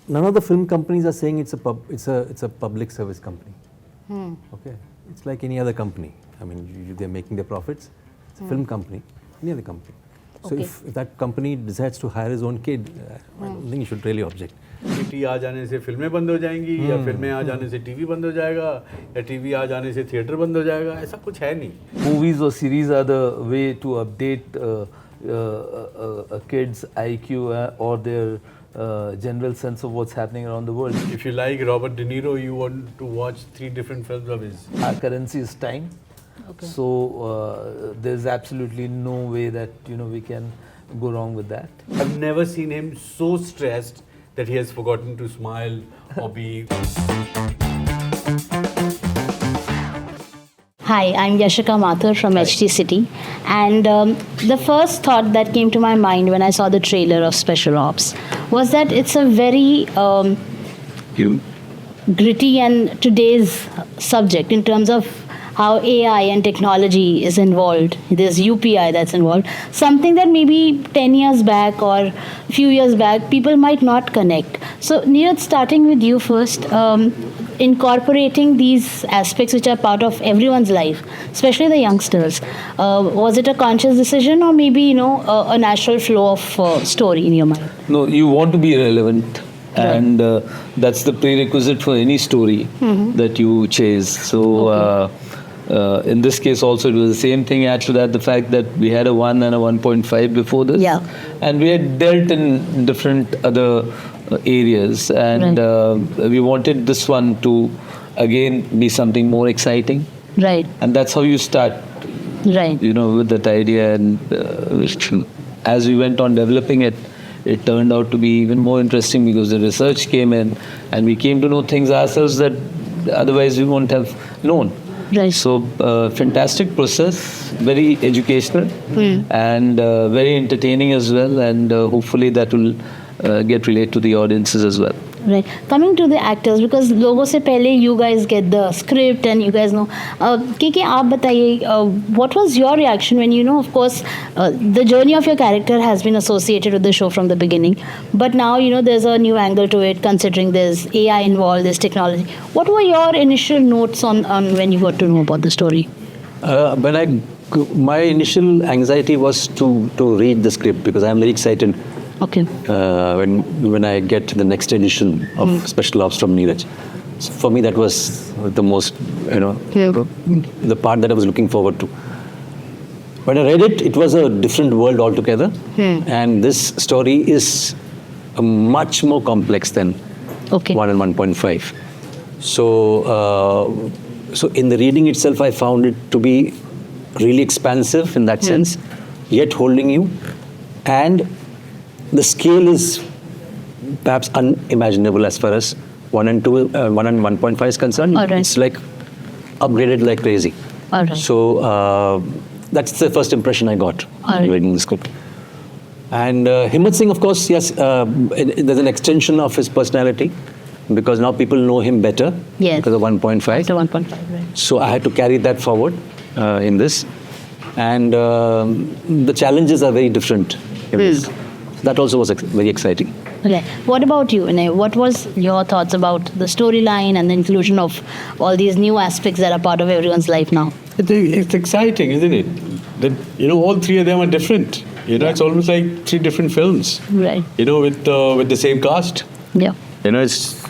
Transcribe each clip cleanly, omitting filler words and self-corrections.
none of the film companies are saying it's a public service company. Okay, it's like any other company. I mean, they're making their profits. It's a film company, any other company. So if that company decides to hire his own kid, I don't think you should really object. OTT आ जाने से फिल्में बंद हो जाएंगी, या फिल्में आ जाने से टीवी बंद हो जाएगा, या टीवी आ जाने से थिएटर बंद हो जाएगा, ऐसा कुछ है नहीं. Movies or series are the way to update a kid's IQ or their general sense of what's happening around the world. If you like Robert De Niro, you want to watch 3 different films of his. Our currency is time. So there's absolutely no way that we can go wrong with that. I've never seen him so stressed that he has forgotten to smile or be. Hi, I'm Yashika Mathur from HT City, and the first thought that came to my mind when I saw the trailer of Special Ops was that it's a very gritty and today's subject in terms of how AI and technology is involved. There's UPI that's involved. Something that maybe 10 years back or a few years back, people might not connect. So Neeraj, starting with you first, incorporating these aspects which are part of everyone's life, especially the youngsters, was it a conscious decision or maybe, a natural flow of story in your mind? No, you want to be relevant. And that's the prerequisite for any story that you chase. So in this case also it was the same thing. Add to that the fact that we had a 1 and a 1.5 before this. Yeah. And we had dealt in different other areas. And we wanted this one to again be something more exciting. Right. And that's how you start. Right. With that idea. And as we went on developing it, it turned out to be even more interesting because the research came in and we came to know things ourselves that otherwise we wouldn't have known. Right. So, fantastic process, very educational and very entertaining as well, and hopefully that will get relayed to the audiences as well. Right. Coming to the actors, because logo se pehle you guys get the script and you guys know. Kay Kay, aap bataiye, what was your reaction when of course, the journey of your character has been associated with the show from the beginning, but now there's a new angle to it, considering there's AI involved, there's technology. What were your initial notes on when you got to know about the story? My initial anxiety was to read the script because I'm very excited. Okay. When I get the next edition of Special Ops from Neeraj. So for me, that was the most, the part that I was looking forward to. When I read it, it was a different world altogether. And this story is much more complex than 1 and 1.5. So in the reading itself, I found it to be really expansive in that sense, yet holding you. And the scale is perhaps unimaginable as far as 1 and 1.5 is concerned. Right. It's like upgraded like crazy. Right. So that's the first impression I got reading the script. And Himmat Singh, of course, yes, there's an extension of his personality because now people know him better because of 1.5. After 1.5, right. So I had to carry that forward in this. And the challenges are very different in this. That also was very exciting. Okay. What about you, Vinay? What was your thoughts about the storyline and the inclusion of all these new aspects that are part of everyone's life now? It's exciting, isn't it? That all 3 of them are different. It's almost like 3 different films. Right. With the same cast. Yeah. It's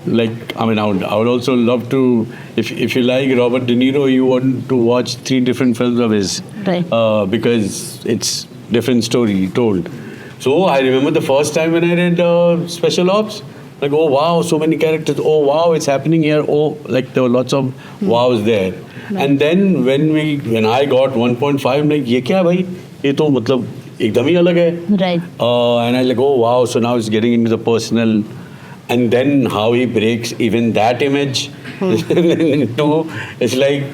like, I would also love to, if you like Robert De Niro, you want to watch 3 different films of his. Right. Because it's different story told. So I remember the first time when I read Special Ops, like, oh wow, so many characters, oh wow, it's happening here, oh, like there were lots of wows there. Right. And then when I got 1.5, I'm like, ye kya bhai? Ye to matlab ekdam hi alag hai. Right. And I like, oh wow, so now it's getting into the personal, and then how he breaks even that image into, it's like,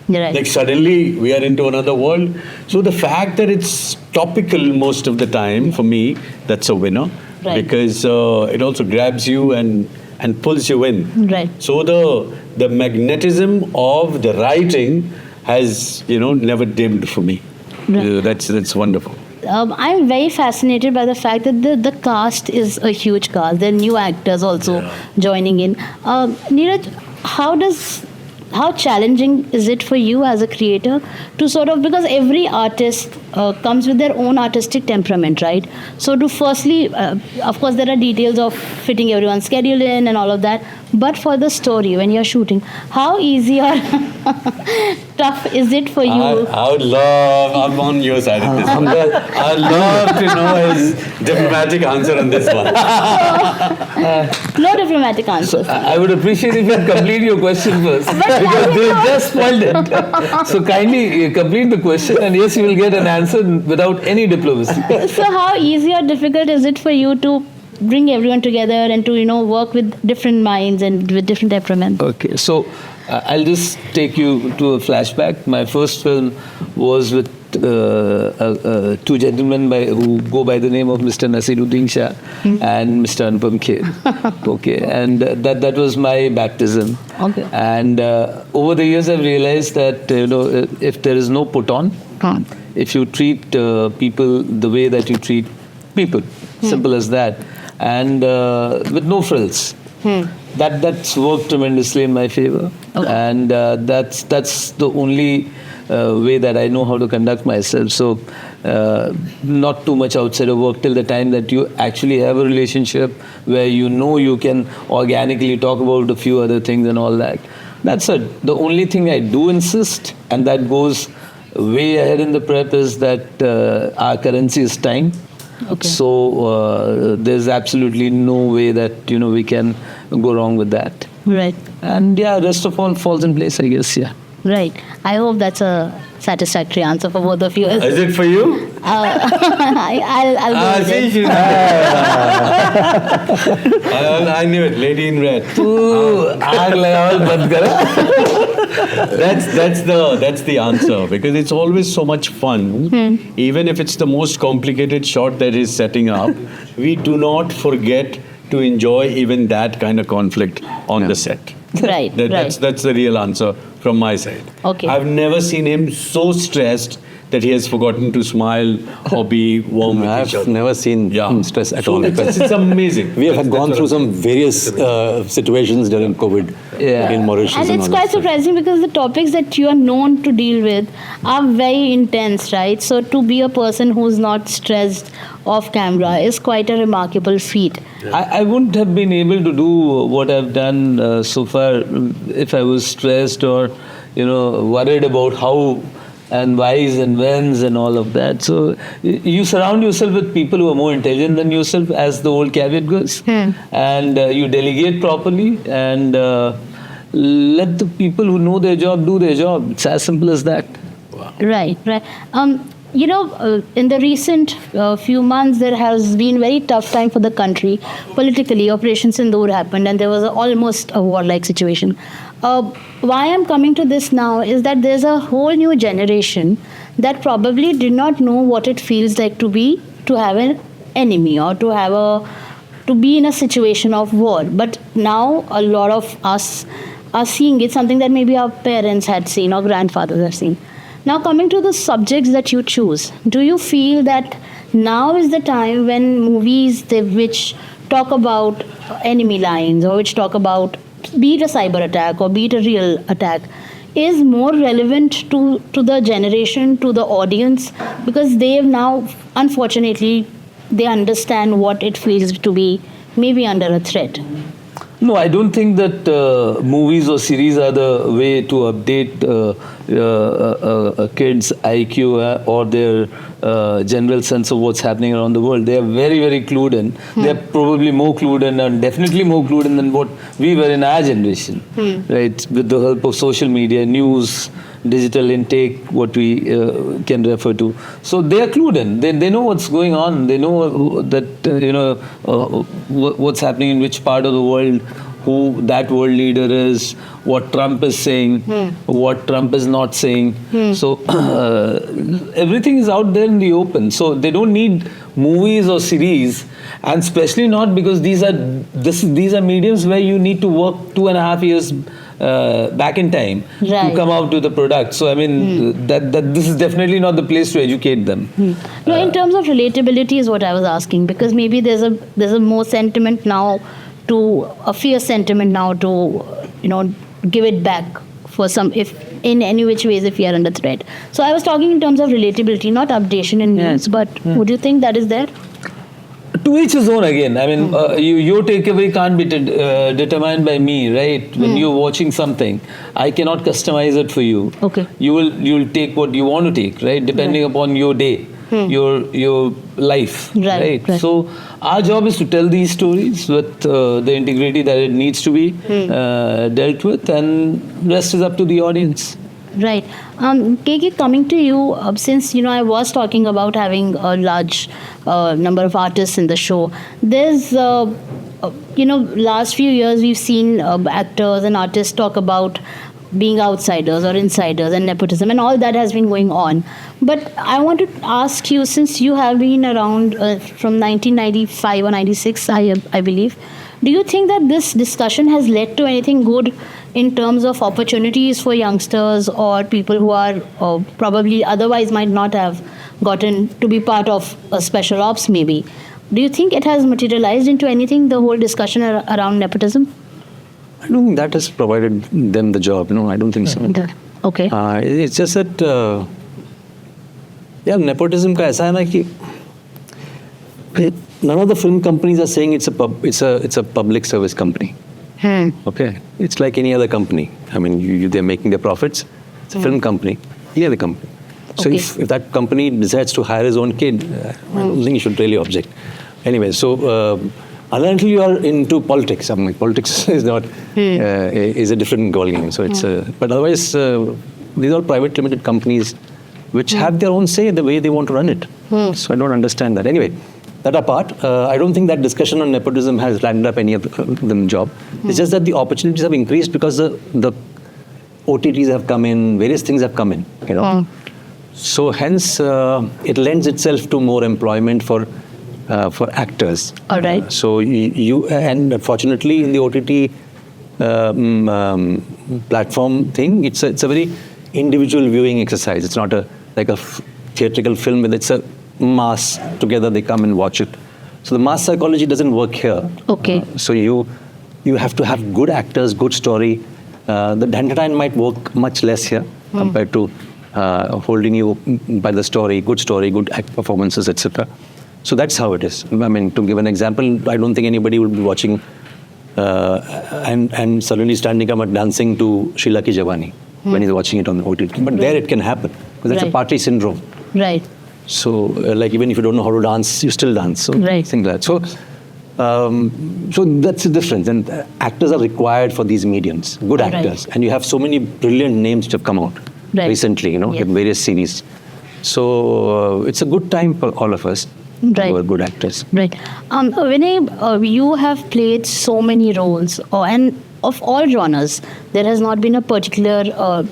Right. Like suddenly we are into another world. So the fact that it's topical most of the time, for me, that's a winner. Right. Because it also grabs you and pulls you in. Right. So the magnetism of the writing has, never dimmed for me. Right. That's wonderful. I'm very fascinated by the fact that the cast is a huge cast. There are new actors also joining in. Neeraj, how challenging is it for you as a creator to sort of, because every artist comes with their own artistic temperament, right? So to firstly, of course, there are details of fitting everyone's schedule in and all of that. But for the story, when you're shooting, how easy or tough is it for you? I would love, I'm on your side of this one. I'd love to know his diplomatic answer on this one. No diplomatic answer. I would appreciate if you complete your question first, because they just spoiled it. So kindly complete the question, and yes, you will get an answer without any diplomacy. So how easy or difficult is it for you to bring everyone together and to work with different minds and with different temperaments? Okay, so I'll just take you to a flashback. My first film was with two gentlemen who go by the name of Mr. Nasiruddin Shah and Mr. Anupam Kher. Okay, and that was my baptism. Okay. And over the years, I've realized that if there is no put on, if you treat people the way that you treat people, simple as that, and with no frills. That's worked tremendously in my favor, and that's the only way that I know how to conduct myself. So not too much outside of work till the time that you actually have a relationship where you can organically talk about a few other things and all that. That's it. The only thing I do insist, and that goes way ahead in the prep, is that our currency is time. Okay. So there's absolutely no way that we can go wrong with that. Right. And rest of all falls in place, I guess. Yeah. Right. I hope that's a satisfactory answer for both of you. Is it for you? I'll go with it. I knew it. Lady in red. That's the answer, because it's always so much fun. Even if it's the most complicated shot that is setting up, we do not forget to enjoy even that kind of conflict on the set. Right. That's the real answer from my side. Okay. I've never seen him so stressed that he has forgotten to smile or be warm with each I've other. never seen him stress at all. It's amazing. We have gone through some various situations during COVID in Mauritius. And it's all quite that stuff. surprising because the topics that you are known to deal with are very intense, right? So to be a person who's not stressed off camera is quite a remarkable feat. I wouldn't have been able to do what I've done so far if I was stressed or worried about how and whys and whens and all of that. So you surround yourself with people who are more intelligent than yourself, as the old caveat goes, and you delegate properly and let the people who know their job do their job. It's as simple as that. Right. In the recent few months, there has been very tough time for the country. Politically, Operation Sindoor happened and there was almost a warlike situation. Why I'm coming to this now is that there's a whole new generation that probably did not know what it feels like to have an enemy or to be in a situation of war. But now a lot of us are seeing it, something that maybe our parents had seen or grandfathers have seen. Now, coming to the subjects that you choose, do you feel that now is the time when movies which talk about enemy lines or which talk about, be it a cyber attack or be it a real attack, is more relevant to the generation, to the audience, because they have now, unfortunately, they understand what it feels to be maybe under a threat? No, I don't think that movies or series are the way to update a kid's IQ or their general sense of what's happening around the world. They are very, very clued in. They are probably more clued in and definitely more clued in than what we were in our generation, right? With the help of social media, news, digital intake, what we can refer to. So they are clued in. They know what's going on. They know that what's happening in which part of the world, who that world leader is, what Trump is saying, what Trump is not saying. So everything is out there in the open. So they don't need movies or series, and especially not because these are mediums where you need to work 2.5 years back in time Right. to come out with a product. So I mean that this is definitely not the place to educate them. No, in terms of relatability is what I was asking, because maybe there's a more sentiment now, to a fierce sentiment now to give it back for some, if in any which ways, if we are under threat. So I was talking in terms of relatability, not updation in news, but would you think that is there? To each his own again. I mean, your takeaway can't be determined by me, right? When you're watching something, I cannot customize it for you. Okay. You'll take what you want to take, right? Depending upon your day, your life, Right. So our job is to tell these stories with the integrity that it needs to be dealt with, and rest is up to the audience. Right. KK, coming to you, since I was talking about having a large number of artists in the show, there's last few years we've seen actors and artists talk about being outsiders or insiders and nepotism, and all that has been going on. But I want to ask you, since you have been around from 1995 or 96, I believe, do you think that this discussion has led to anything good in terms of opportunities for youngsters or people who are probably otherwise might not have gotten to be part of a special ops maybe? Do you think it has materialized into anything, the whole discussion around nepotism? I don't think that has provided them the job. No, I don't think so. Okay. It's just that, nepotism का ऐसा है ना कि none of the film companies are saying it's a public service company. Okay, it's like any other company. I mean, they're making their profits. It's a film company, any other company. So Okay. if that company decides to hire his own kid, I don't think you should really object. Anyway, so until you are into politics, politics is not is a different ballgame. So it's but otherwise these are private limited companies which have their own say in the way they want to run it. So I don't understand that. Anyway, that apart, I don't think that discussion on nepotism has landed up any of them job. It's just that the opportunities have increased because the OTTs have come in, various things have come in. So hence it lends itself to more employment for actors. All right. So you and fortunately in the OTT platform thing, it's a very individual viewing exercise. It's not like a theatrical film, but it's a mass together. They come and watch it. So the mass psychology doesn't work here. Okay. So you have to have good actors, good story. The dandelion might work much less here compared to holding you by the story, good act performances, etc. So that's how it is. I mean, to give an example, I don't think anybody will be watching and suddenly standing up and dancing to Sheila Ki Jawani when he's watching it on the OTT. But there it can happen because that's a party syndrome. Right. So, like even if you don't know how to dance, you still dance. So things like that. So, so that's the difference. And actors are required for these mediums, good actors. And you have so many brilliant names which have come out recently, in various series. So it's a good time for all of us who are good actors. Right. Vinay, you have played so many roles, and of all genres. There has not been a particular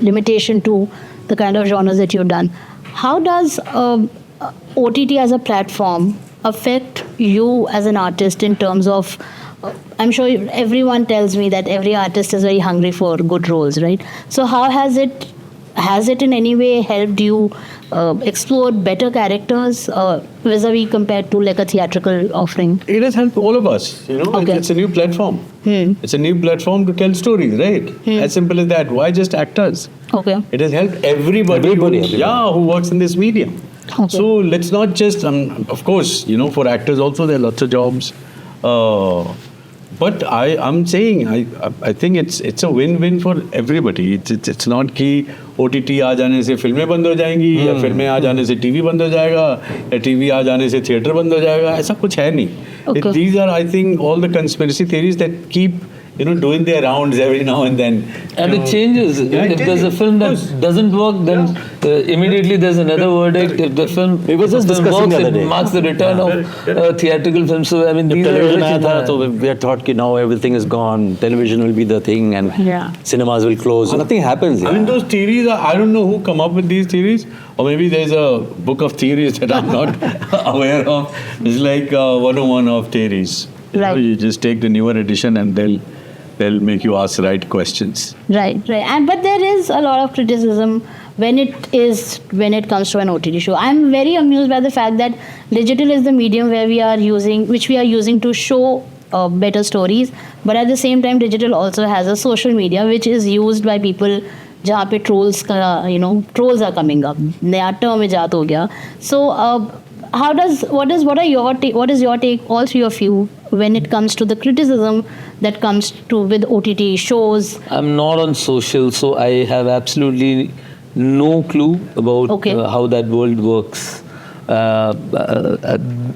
limitation to the kind of genres that you've done. How does OTT as a platform affect you as an artist in terms of, I'm sure everyone tells me that every artist is very hungry for good roles, right? So how has it in any way helped you explore better characters vis-a-vis compared to like a theatrical offering? It has helped all of us, It's a new platform. It's a new platform to tell stories, right? As simple as that. Why just actors? Okay. It has helped everybody. Who works in this medium. Okay. So let's not just, of course, for actors also there are lots of jobs. But I'm saying, I think it's a win-win for everybody. It's not कि OTT आ जाने से फिल्में बंद हो जाएंगी या फिल्में आ जाने से TV बंद हो जाएगा या TV आ जाने से थिएटर बंद हो जाएगा. ऐसा कुछ है नहीं. These are, I think, all the conspiracy theories that keep doing their rounds every now and then. And it changes. If there's a film that doesn't work, then immediately there's another verdict. If the film, works, it marks the return of theatrical films. So I mean, these are so we are taught that now everything is gone. Television will be the thing, and cinemas will close. So nothing happens. I mean, those theories. I don't know who come up with these theories, or maybe there's a book of theories that I'm not aware of. It's like 101 of theories. Right. You just take the newer edition and they'll They'll make you ask the right questions. Right. And but there is a lot of criticism when it comes to an OTT show. I'm very amused by the fact that digital is the medium which we are using to show better stories, but at the same time digital also has a social media which is used by people जहाँ पे trolls are coming up, नया term इजाद हो गया. So what is your take, all three of you, when it comes to the criticism that comes to with OTT shows? I'm not on social, so I have absolutely no clue about how that world works.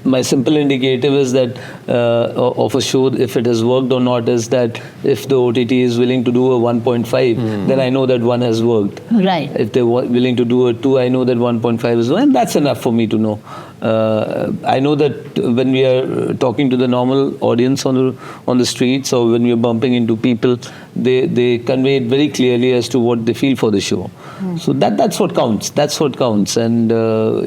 My simple indicative is that of a show, if it has worked or not, is that if the OTT is willing to do a 1.5, then I know that 1 has worked. Right. If they're willing to do a 2, I know that 1.5 is 1, and that's enough for me to know. I know that when we are talking to the normal audience on the streets, or when we are bumping into people, they convey it very clearly as to what they feel for the show. So that's what counts. That's what counts, and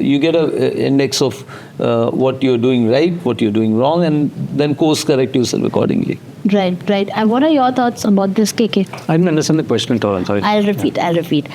you get a index of what you're doing right, what you're doing wrong, and then course correct yourself accordingly. Right. And what are your thoughts about this, KK? I didn't understand the question at all. I'm sorry. I'll repeat.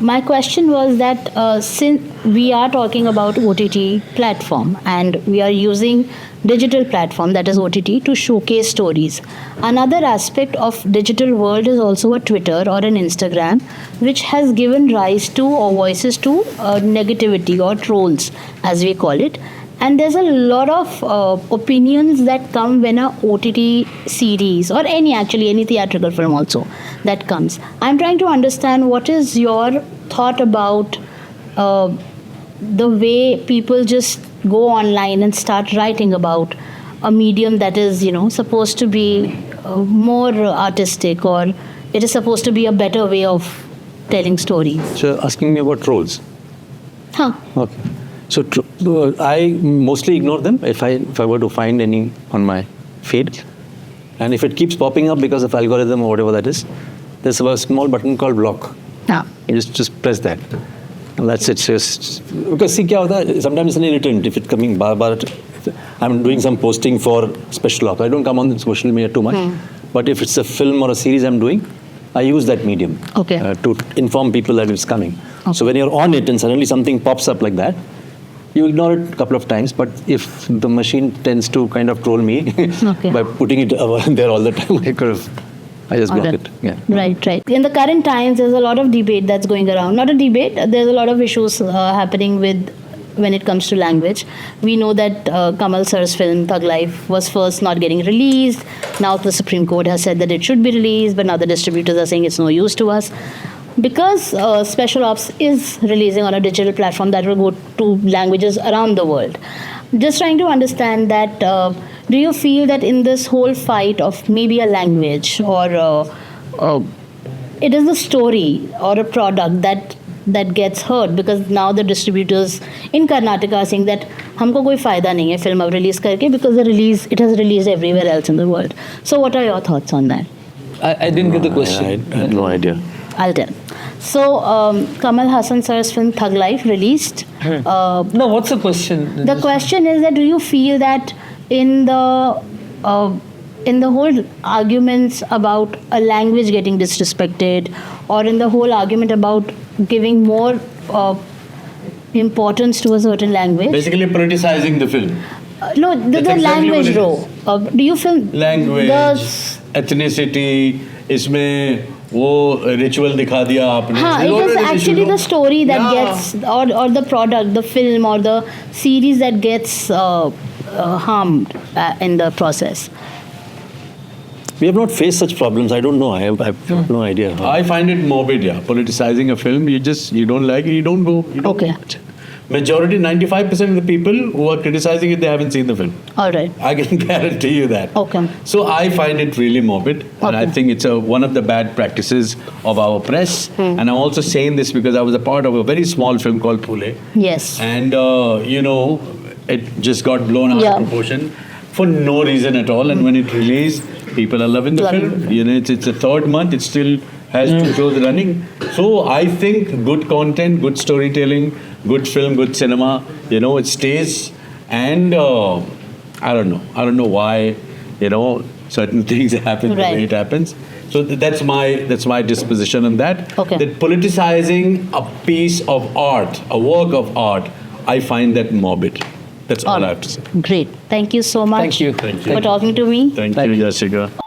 My question was that since we are talking about OTT platform and we are using digital platform, that is OTT, to showcase stories. Another aspect of digital world is also a Twitter or an Instagram, which has given rise to or voices to negativity or trolls, as we call it. And there's a lot of opinions that come when a OTT series or any theatrical film also that comes. I'm trying to understand what is your thought about the way people just go online and start writing about a medium that is, supposed to be more artistic, or it is supposed to be a better way of telling stories. So asking me about trolls. Okay. So I mostly ignore them if I were to find any on my feed, and if it keeps popping up because of algorithm or whatever that is, there's a small button called block. You just press that. And that's it. Just because see, sometimes it's an irritant if it's coming bar. I'm doing some posting for special ops. I don't come on social media too much, but if it's a film or a series I'm doing, I use that medium to inform people that it's coming. So when you're on it and suddenly something pops up like that, you ignore it a couple of times, but if the machine tends to kind of troll me by putting it there all the time, I just block it. Yeah. Right. In the current times, there's a lot of debate that's going around. Not a debate, there's a lot of issues happening when it comes to language. We know that Kamal sir's film Thug Life was first not getting released. Now the Supreme Court has said that it should be released, but now the distributors are saying it's no use to us. Because Special Ops is releasing on a digital platform that will go to languages around the world. Just trying to understand that, do you feel that in this whole fight of maybe a language or it is the story or a product that gets hurt, because now the distributors in Karnataka are saying that हमको कोई फायदा नहीं है film अब release करके, because it has released everywhere else in the world. So what are your thoughts on that? I didn't get the question. I have no idea. I'll tell. So, Kamal Hassan sir's film Thug Life released. No, what's the question? The question is that do you feel that in the whole arguments about a language getting disrespected, or in the whole argument about giving more importance to a certain language? Basically politicizing the film. No, the language role. Do you feel language, ethnicity, इसमें वो ritual दिखा दिया आपने. It is actually the story that gets, or the product, the film or the series that gets harmed in the process. We have not faced such problems. I don't know. I have no idea. I find it morbid, politicizing a film. You don't like it, you don't go. Watch it. Majority, 95% of the people who are criticizing it, they haven't seen the film. All right. I can guarantee you that. Okay. So I find it really morbid, and I think it's one of the bad practices of our press. And I'm also saying this because I was a part of a very small film called Pule. Yes. And, it just got blown out of proportion for no reason at all. And when it released, people are loving the film. It's the third month. It still has 2 shows running. So I think good content, good storytelling, good film, good cinema, it stays. And I don't know why, certain things happen the Right. way it happens. So that's my disposition on that. Okay. That politicizing a piece of art, a work of art, I find that morbid. That's all I have to say. Great. Thank you so much Thank you. Thank you. for talking to me. Thank Thank you, you. Jessica.